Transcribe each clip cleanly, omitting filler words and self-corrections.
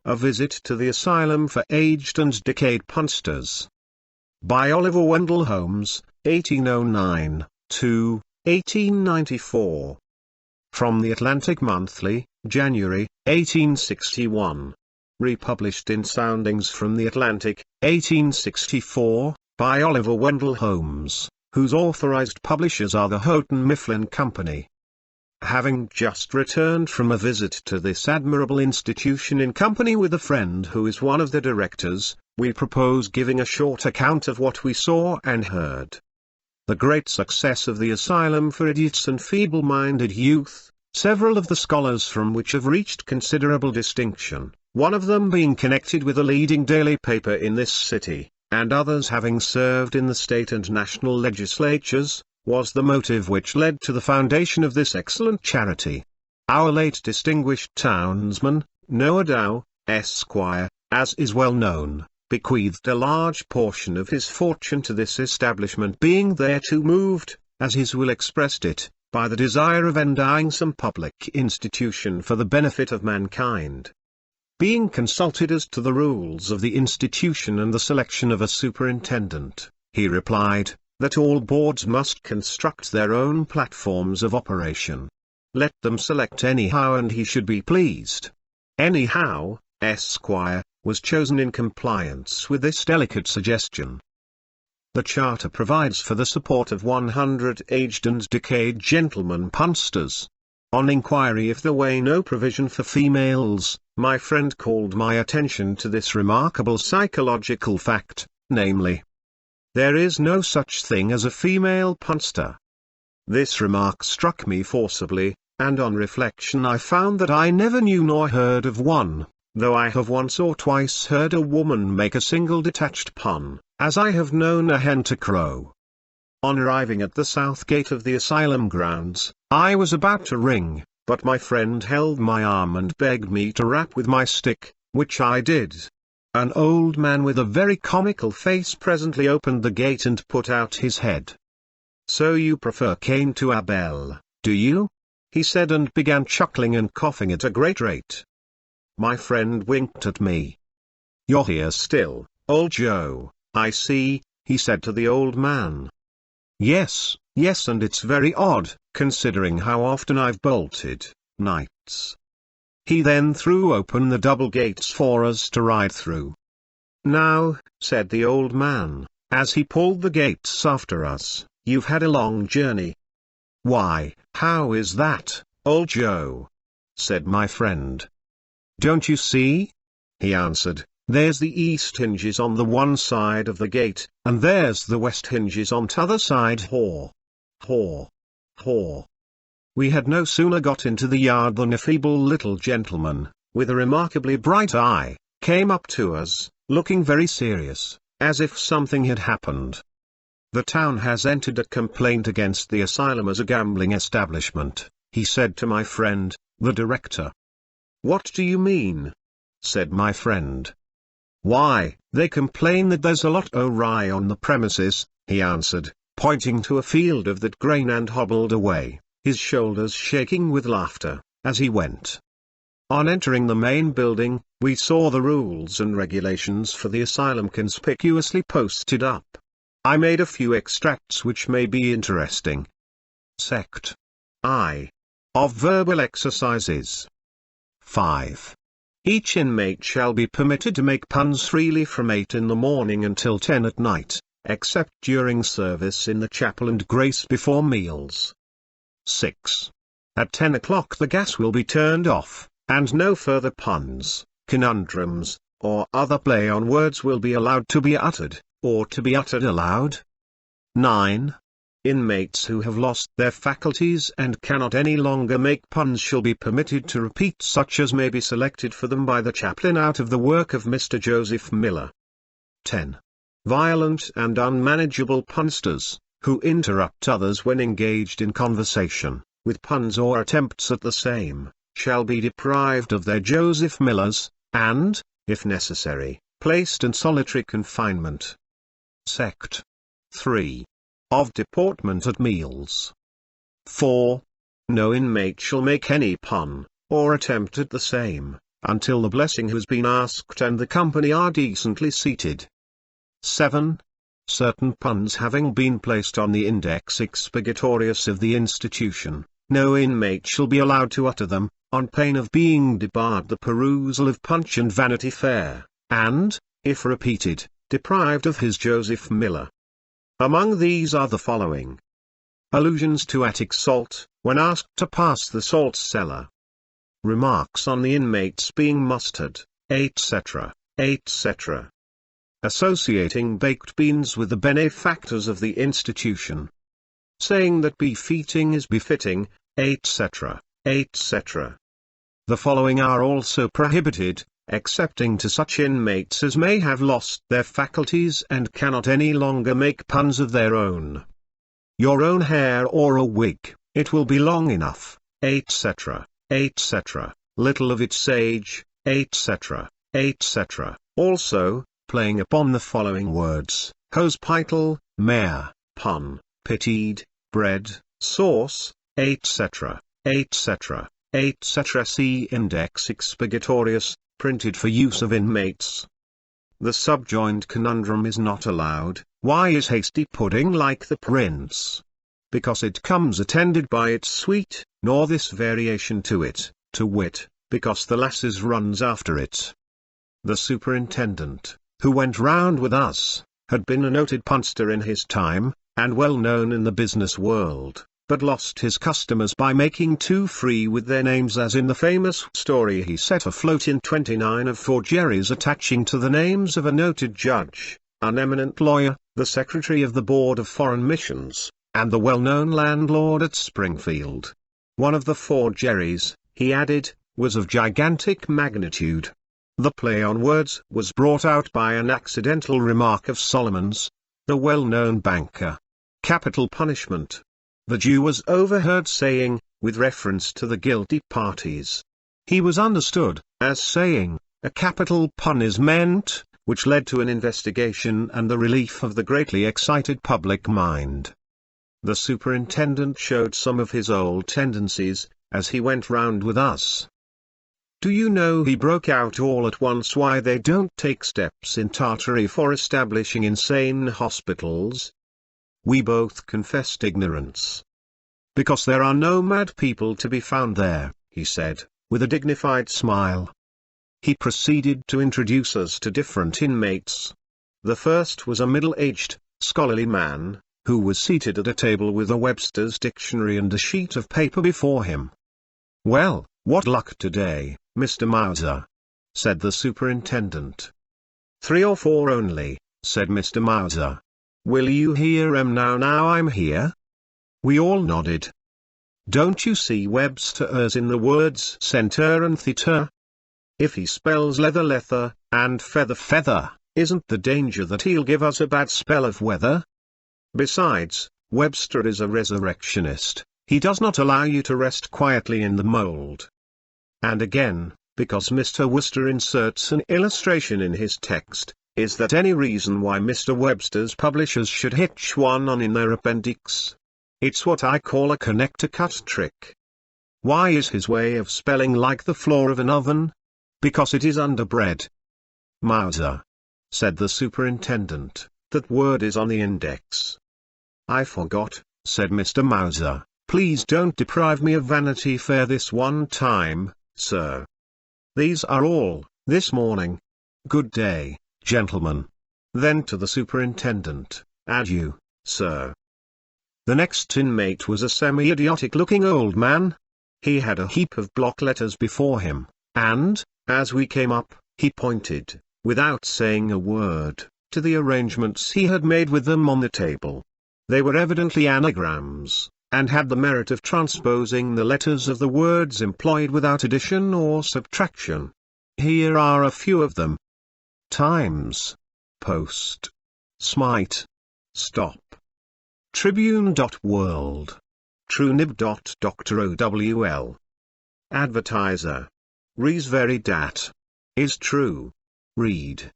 A Visit to the Asylum for Aged and Decayed Punsters. By Oliver Wendell Holmes, 1809 to 1894. From the Atlantic Monthly, January, 1861. Republished in Soundings from the Atlantic, 1864, by Oliver Wendell Holmes, whose authorized publishers are the Houghton Mifflin Company. Having just returned from a visit to this admirable institution in company with a friend who is one of the directors, we propose giving a short account of what we saw and heard. The great success of the Asylum for Idiots and Feeble-Minded Youth, several of the scholars from which have reached considerable distinction, one of them being connected with a leading daily paper in this city, and others having served in the state and national legislatures, was the motive which led to the foundation of this excellent charity. Our late distinguished townsman, Noah Dow, Esquire, as is well known, bequeathed a large portion of his fortune to this establishment, being thereto moved, as his will expressed it, by the desire of endowing some public institution for the benefit of mankind. Being consulted as to the rules of the institution and the selection of a superintendent, he replied, that all boards must construct their own platforms of operation. Let them select anyhow and he should be pleased. Anyhow, Esquire, was chosen in compliance with this delicate suggestion. The Charter provides for the support of 100 aged and decayed gentlemen punsters. On inquiry if there were no provision for females, my friend called my attention to this remarkable psychological fact, namely, there is no such thing as a female punster. This remark struck me forcibly, and on reflection I found that I never knew nor heard of one, though I have once or twice heard a woman make a single detached pun, as I have known a hen to crow. On arriving at the south gate of the asylum grounds, I was about to ring, but my friend held my arm and begged me to rap with my stick, which I did. An old man with a very comical face presently opened the gate and put out his head. "So you prefer Cain to Abel, do you?" he said, and began chuckling and coughing at a great rate. My friend winked at me. "You're here still, old Joe, I see," he said to the old man. Yes, and it's very odd, considering how often I've bolted, nights." He then threw open the double gates for us to ride through. "Now," said the old man, as he pulled the gates after us, "you've had a long journey." "Why, how is that, old Joe?" said my friend. "Don't you see?" he answered, "there's the east hinges on the one side of the gate, and there's the west hinges on t'other side. Haw! Haw! Haw!" We had no sooner got into the yard than a feeble little gentleman, with a remarkably bright eye, came up to us, looking very serious, as if something had happened. "The town has entered a complaint against the asylum as a gambling establishment," he said to my friend, the director. "What do you mean?" said my friend. "Why, they complain that there's a lot o' rye on the premises," he answered, pointing to a field of that grain, and hobbled away, his shoulders shaking with laughter, as he went. On entering the main building, we saw the rules and regulations for the asylum conspicuously posted up. I made a few extracts which may be interesting. Sect. I. Of verbal exercises. 5. Each inmate shall be permitted to make puns freely from 8 in the morning until 10 at night, except during service in the chapel and grace before meals. 6. At 10 o'clock the gas will be turned off, and no further puns, conundrums, or other play on words will be allowed to be uttered, or to be uttered aloud. 9. Inmates who have lost their faculties and cannot any longer make puns shall be permitted to repeat such as may be selected for them by the chaplain out of the work of Mr. Joseph Miller. 10. Violent and unmanageable punsters, who interrupt others when engaged in conversation, with puns or attempts at the same, shall be deprived of their Joseph Millers, and, if necessary, placed in solitary confinement. Sect. 3. Of deportment at meals. 4. No inmate shall make any pun, or attempt at the same, until the blessing has been asked and the company are decently seated. 7. Certain puns having been placed on the index expurgatorius of the institution, no inmate shall be allowed to utter them, on pain of being debarred the perusal of Punch and Vanity Fair, and, if repeated, deprived of his Joseph Miller. Among these are the following: allusions to Attic salt, when asked to pass the salt cellar. Remarks on the inmates being mustard, etc., etc. Associating baked beans with the benefactors of the institution. Saying that beef eating is befitting, etc., etc. The following are also prohibited, excepting to such inmates as may have lost their faculties and cannot any longer make puns of their own. Your own hair or a wig, it will be long enough, etc., etc., little of its age, etc., etc. Also, playing upon the following words: hospital, mare, pun, pitied, bread, sauce, etc., etc., etc. See Index Expurgatorius, printed for use of inmates. The subjoined conundrum is not allowed. Why is hasty pudding like the prince? Because it comes attended by its sweet, nor this variation to it, to wit, because the lasses runs after it. The superintendent, who went round with us, had been a noted punster in his time, and well known in the business world, but lost his customers by making too free with their names, as in the famous story he set afloat in 29 of forgeries attaching to the names of a noted judge, an eminent lawyer, the secretary of the Board of Foreign Missions, and the well-known landlord at Springfield. One of the forgeries, he added, was of gigantic magnitude. The play on words was brought out by an accidental remark of Solomon's, the well-known banker. Capital punishment. The Jew was overheard saying, with reference to the guilty parties. He was understood, as saying, a capital pun is meant, which led to an investigation and the relief of the greatly excited public mind. The superintendent showed some of his old tendencies, as he went round with us. Do you know, he broke out all at once, why they don't take steps in Tartary for establishing insane hospitals? We both confessed ignorance. Because there are no mad people to be found there, he said, with a dignified smile. He proceeded to introduce us to different inmates. The first was a middle-aged, scholarly man, who was seated at a table with a Webster's dictionary and a sheet of paper before him. Well, what luck today, Mr. Mauser? Said the superintendent. 3 or 4 only, said Mr. Mauser. Will you hear 'em now I'm here? We all nodded. Don't you see Webster's in the words center and theta? If he spells leather lether, and feather feather, isn't the danger that he'll give us a bad spell of weather? Besides, Webster is a resurrectionist, he does not allow you to rest quietly in the mold. And again, because Mr. Worcester inserts an illustration in his text, is that any reason why Mr. Webster's publishers should hitch one on in their appendix? It's what I call a connect-to-cut trick. Why is his way of spelling like the floor of an oven? Because it is underbred. Mauser, said the superintendent, that word is on the index. I forgot, said Mr. Mauser. Please don't deprive me of Vanity Fair this one time, sir. These are all, this morning. Good day, gentlemen. Then to the superintendent, adieu, sir. The next inmate was a semi-idiotic looking old man. He had a heap of block letters before him, and, as we came up, he pointed, without saying a word, to the arrangements he had made with them on the table. They were evidently anagrams, and had the merit of transposing the letters of the words employed without addition or subtraction. Here are a few of them. Times. Post. Smite. Stop. Tribune.world. Trunib.doctorowl. Advertiser. Rees very dat. Is true. Read.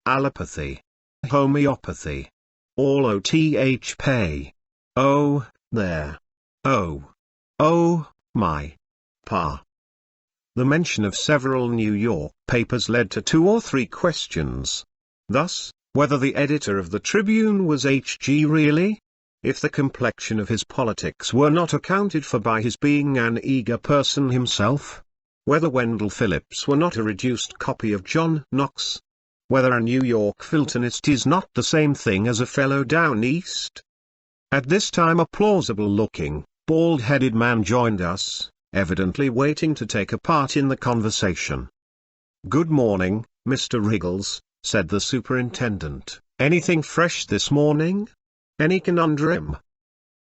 Allopathy. Homeopathy. All OTH pay. Oh, there. Oh. Oh, my. Pa. The mention of several New York papers led to 2 or 3 questions. Thus, whether the editor of the Tribune was H.G. really? If the complexion of his politics were not accounted for by his being an eager person himself? Whether Wendell Phillips were not a reduced copy of John Knox? Whether a New York Fultonist is not the same thing as a fellow down east? At this time a plausible-looking, bald-headed man joined us, evidently waiting to take a part in the conversation. "Good morning, Mr. Riggles," said the superintendent. "Anything fresh this morning? Any conundrum?"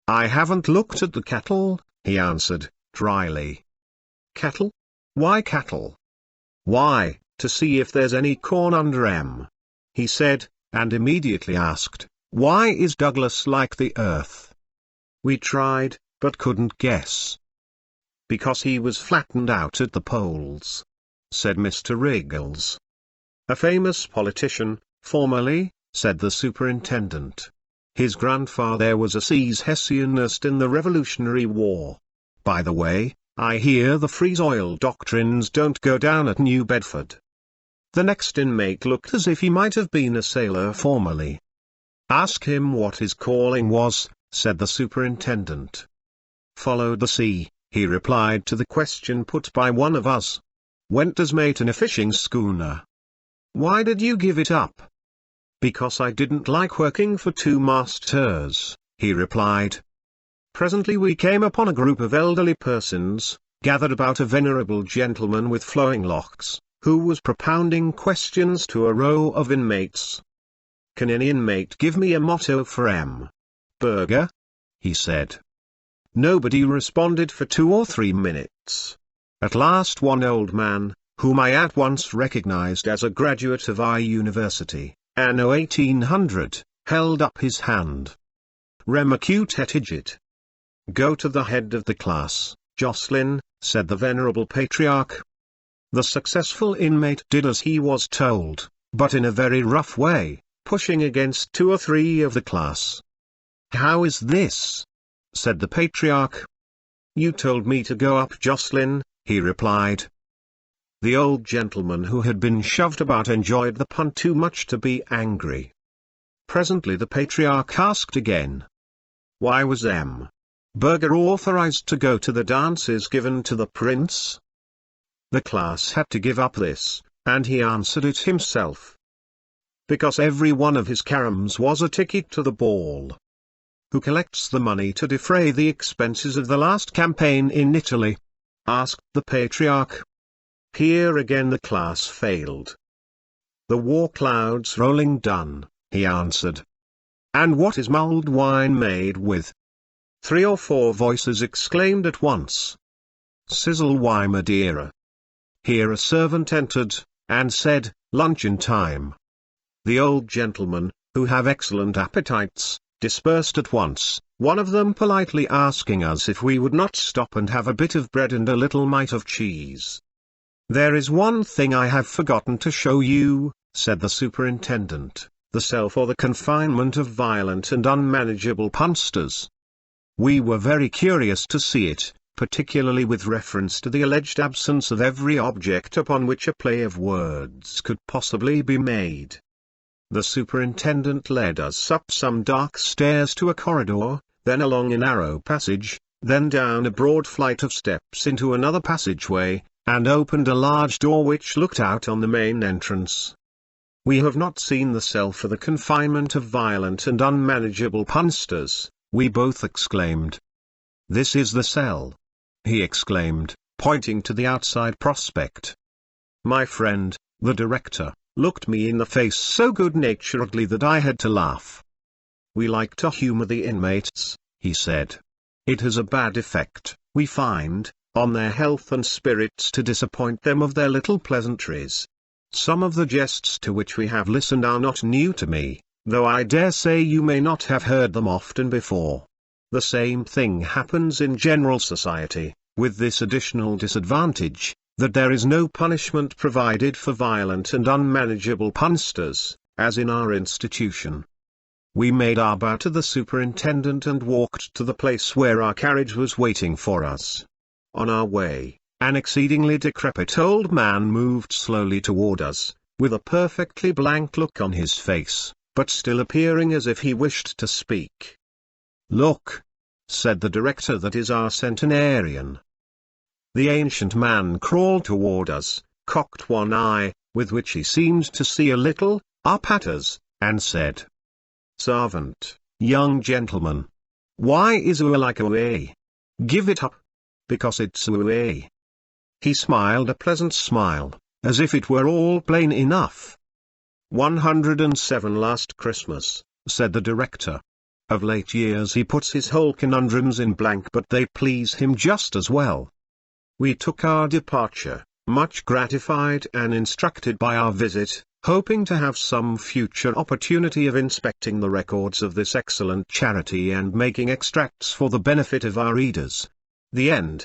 "I haven't looked at the cattle," he answered, dryly. "Cattle? Why cattle?" "Why, to see if there's any corn under 'em," he said, and immediately asked, "Why is Douglas like the earth?" We tried, but couldn't guess. "Because he was flattened out at the poles," said Mr. Riggles. "A famous politician, formerly," said the superintendent. "His grandfather was a secessionist in the Revolutionary War. By the way, I hear the freeze oil doctrines don't go down at New Bedford." The next inmate looked as if he might have been a sailor formerly. "Ask him what his calling was," said the superintendent. "Followed the sea," he replied to the question put by one of us. "Went as mate in a fishing schooner." "Why did you give it up?" "Because I didn't like working for 2 masters," he replied. Presently we came upon a group of elderly persons, gathered about a venerable gentleman with flowing locks, who was propounding questions to a row of inmates. "Can any inmate give me a motto for M. Burger?" he said. Nobody responded for 2 or 3 minutes. At last one old man, whom I at once recognized as a graduate of our university, anno 1800, held up his hand. "Remercute et igit." "Go to the head of the class, Jocelyn," said the venerable patriarch. The successful inmate did as he was told, but in a very rough way, pushing against 2 or 3 of the class. "How is this?" said the patriarch. "You told me to go up, Jocelyn," he replied. The old gentleman who had been shoved about enjoyed the pun too much to be angry. Presently the patriarch asked again, "Why was M. Burger authorized to go to the dances given to the prince?" The class had to give up this, and he answered it himself. "Because every one of his caroms was a ticket to the ball." "Who collects the money to defray the expenses of the last campaign in Italy?" asked the patriarch. Here again the class failed. "The war clouds rolling done," he answered. "And what is mulled wine made with?" 3 or 4 voices exclaimed at once. "Sizzle why Madeira." Here a servant entered, and said, "Luncheon time." The old gentlemen, who have excellent appetites, dispersed at once, one of them politely asking us if we would not stop and have a bit of bread and a little mite of cheese. "There is one thing I have forgotten to show you," said the superintendent, "the cell for the confinement of violent and unmanageable punsters." We were very curious to see it, particularly with reference to the alleged absence of every object upon which a play of words could possibly be made. The superintendent led us up some dark stairs to a corridor, then along a narrow passage, then down a broad flight of steps into another passageway, and opened a large door which looked out on the main entrance. "We have not seen the cell for the confinement of violent and unmanageable punsters," we both exclaimed. "This is the cell," he exclaimed, pointing to the outside prospect. My friend, the director, looked me in the face so good-naturedly that I had to laugh. "We like to humor the inmates," he said. "It has a bad effect, we find, on their health and spirits to disappoint them of their little pleasantries. Some of the jests to which we have listened are not new to me, though I dare say you may not have heard them often before. The same thing happens in general society, with this additional disadvantage, that there is no punishment provided for violent and unmanageable punsters, as in our institution." We made our bow to the superintendent and walked to the place where our carriage was waiting for us. On our way, An exceedingly decrepit old man moved slowly toward us, with a perfectly blank look on his face, but still appearing as if he wished to speak. "Look," said the director, "that is our centenarian." The ancient man crawled toward us, cocked one eye, with which he seemed to see a little, up at us, and said, "Servant, young gentleman. Why is you like away? Give it up. Because it's away." He smiled a pleasant smile, as if it were all plain enough. 107 Last Christmas, said the director. Of late years he puts his whole conundrums in blank, but they please him just as well. We took our departure, much gratified and instructed by our visit, hoping to have some future opportunity of inspecting the records of this excellent charity and making extracts for the benefit of our readers. The end.